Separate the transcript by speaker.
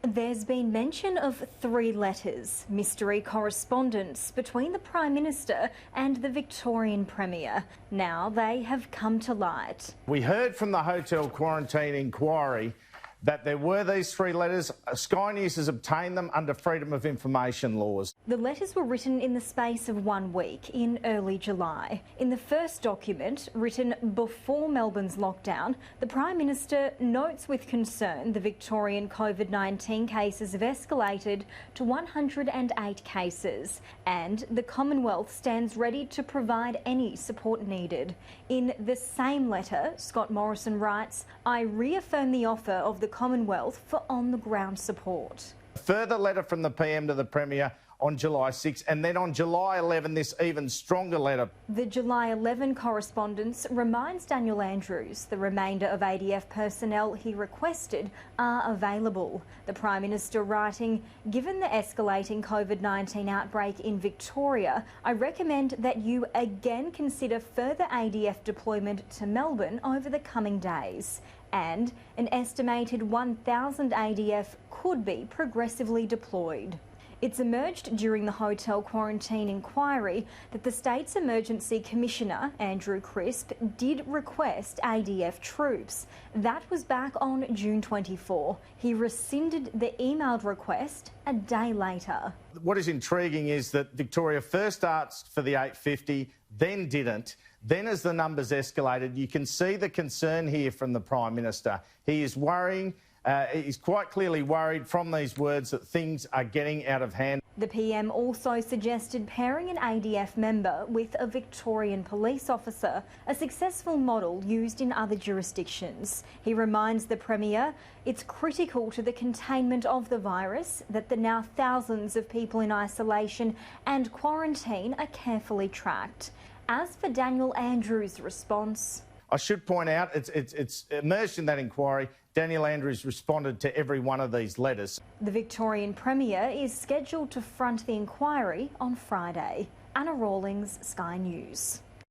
Speaker 1: There's been mention of 3 letters, mystery correspondence between the Prime Minister and the Victorian Premier. Now they have come to light.
Speaker 2: We heard from the hotel quarantine inquiry that there were these 3 letters. Sky News has obtained them under Freedom of Information laws.
Speaker 1: The letters were written in the space of 1 week in early July. In the first document, written before Melbourne's lockdown, the Prime Minister notes with concern the Victorian COVID-19 cases have escalated to 108 cases, and the Commonwealth stands ready to provide any support needed. In the same letter, Scott Morrison writes, "I reaffirm the offer of the Commonwealth for on-the-ground support."
Speaker 2: A further letter from the PM to the Premier on July 6, and then on July 11, this even stronger letter.
Speaker 1: The July 11 correspondence reminds Daniel Andrews the remainder of ADF personnel he requested are available. The Prime Minister writing, "Given the escalating COVID-19 outbreak in Victoria, I recommend that you again consider further ADF deployment to Melbourne over the coming days." And an estimated 1,000 ADF could be progressively deployed. It's emerged during the hotel quarantine inquiry that the state's Emergency Commissioner, Andrew Crisp, did request ADF troops. That was back on June 24. He rescinded the emailed request a day later.
Speaker 2: What is intriguing is that Victoria first asked for the 850, then didn't. Then as the numbers escalated, you can see the concern here from the Prime Minister. He is worrying, he's quite clearly worried from these words that things are getting out of hand.
Speaker 1: The PM also suggested pairing an ADF member with a Victorian police officer, a successful model used in other jurisdictions. He reminds the Premier it's critical to the containment of the virus that the now thousands of people in isolation and quarantine are carefully tracked. As for Daniel Andrews' response,
Speaker 2: I should point out, it's emerged in that inquiry, Daniel Andrews responded to every one of these letters.
Speaker 1: The Victorian Premier is scheduled to front the inquiry on Friday. Anna Rawlings, Sky News.